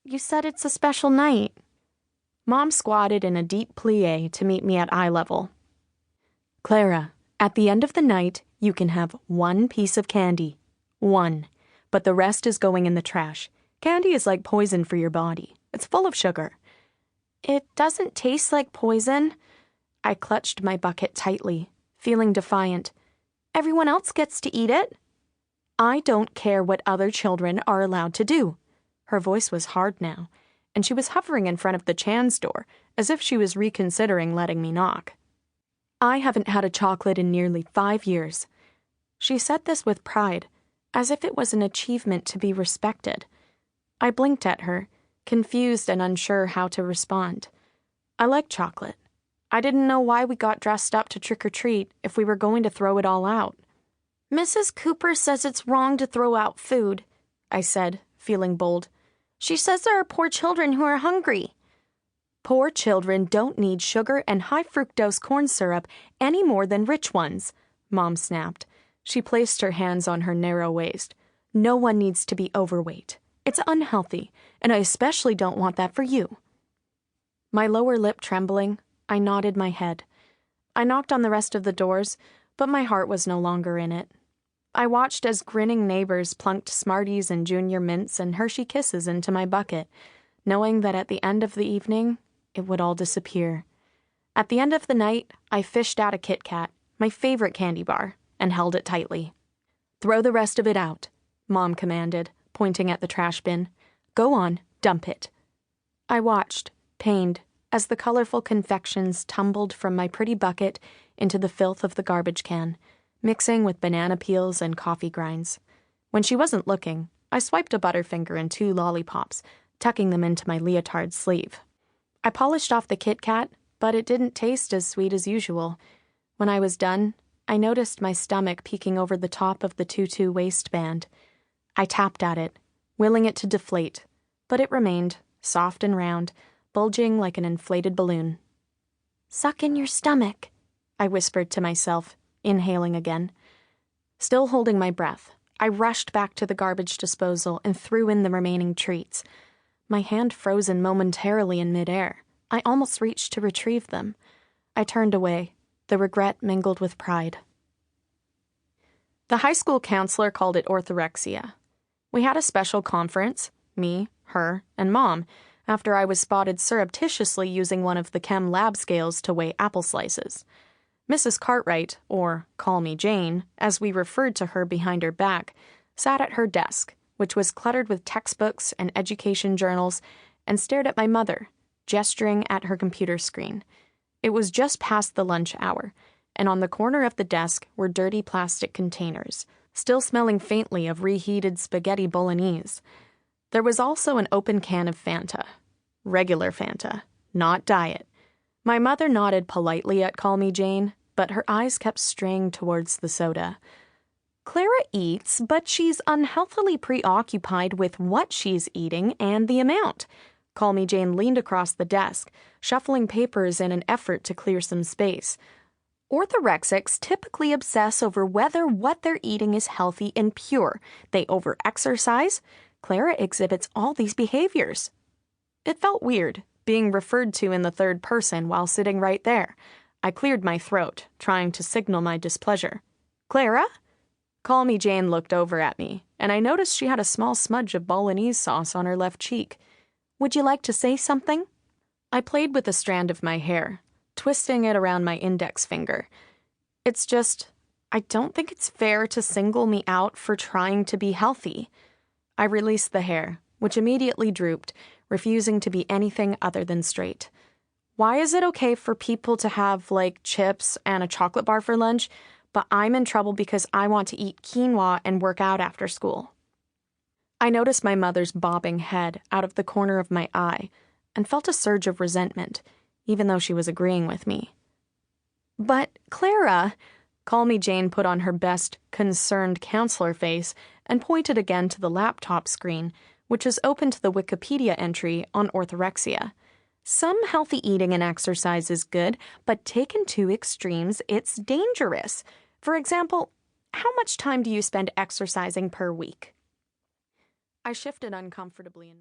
You said it's a special night. Mom squatted in a deep plie to meet me at eye level. Clara, at the end of the night, you can have one piece of candy. One. But the rest is going in the trash. Candy is like poison for your body. It's full of sugar. It doesn't taste like poison. I clutched my bucket tightly, feeling defiant. Everyone else gets to eat it. I don't care what other children are allowed to do. Her voice was hard now, and she was hovering in front of the Chan's door, as if she was reconsidering letting me knock. I haven't had a chocolate in nearly 5 years. She said this with pride, as if it was an achievement to be respected. I blinked at her, confused and unsure how to respond. I like chocolate. I didn't know why we got dressed up to trick-or-treat if we were going to throw it all out. Mrs. Cooper says it's wrong to throw out food, I said, feeling bold. She says there are poor children who are hungry. Poor children don't need sugar and high-fructose corn syrup any more than rich ones, Mom snapped. She placed her hands on her narrow waist. No one needs to be overweight. It's unhealthy, and I especially don't want that for you. My lower lip trembling, I nodded my head. I knocked on the rest of the doors, but my heart was no longer in it. I watched as grinning neighbors plunked Smarties and Junior Mints and Hershey Kisses into my bucket, knowing that at the end of the evening, it would all disappear. At the end of the night, I fished out a Kit Kat, my favorite candy bar, and held it tightly. Throw the rest of it out, Mom commanded, pointing at the trash bin. Go on, dump it. I watched, pained, as the colorful confections tumbled from my pretty bucket into the filth of the garbage can, mixing with banana peels and coffee grinds. When she wasn't looking, I swiped a Butterfinger and 2 lollipops, tucking them into my leotard sleeve. I polished off the Kit Kat, but it didn't taste as sweet as usual. When I was done, I noticed my stomach peeking over the top of the tutu waistband. I tapped at it, willing it to deflate, but it remained, soft and round, bulging like an inflated balloon. Suck in your stomach, I whispered to myself, inhaling again. Still holding my breath, I rushed back to the garbage disposal and threw in the remaining treats. My hand frozen momentarily in midair. I almost reached to retrieve them. I turned away, the regret mingled with pride. The high school counselor called it orthorexia. We had a special conference, me, her, and Mom, after I was spotted surreptitiously using one of the chem lab scales to weigh apple slices. Mrs. Cartwright, or Call Me Jane, as we referred to her behind her back, sat at her desk, which was cluttered with textbooks and education journals, and stared at my mother, gesturing at her computer screen. It was just past the lunch hour, and on the corner of the desk were dirty plastic containers, still smelling faintly of reheated spaghetti bolognese. There was also an open can of Fanta. Regular Fanta, not diet. My mother nodded politely at Call Me Jane, but her eyes kept straying towards the soda. Clara eats, but she's unhealthily preoccupied with what she's eating and the amount. Call Me Jane leaned across the desk, shuffling papers in an effort to clear some space. Orthorexics typically obsess over whether what they're eating is healthy and pure. They over-exercise. Clara exhibits all these behaviors. It felt weird, being referred to in the third person while sitting right there. I cleared my throat, trying to signal my displeasure. Clara? Call Me Jane looked over at me, and I noticed she had a small smudge of bolognese sauce on her left cheek. Would you like to say something? I played with a strand of my hair, twisting it around my index finger. It's just, I don't think it's fair to single me out for trying to be healthy. I released the hair, which immediately drooped, refusing to be anything other than straight. Why is it okay for people to have, like, chips and a chocolate bar for lunch, but I'm in trouble because I want to eat quinoa and work out after school? I noticed my mother's bobbing head out of the corner of my eye and felt a surge of resentment, even though she was agreeing with me. But, Clara, Call Me Jane put on her best concerned counselor face and pointed again to the laptop screen, which is open to the Wikipedia entry on orthorexia. Some healthy eating and exercise is good, but taken to extremes, it's dangerous. For example, how much time do you spend exercising per week? I shifted uncomfortably in my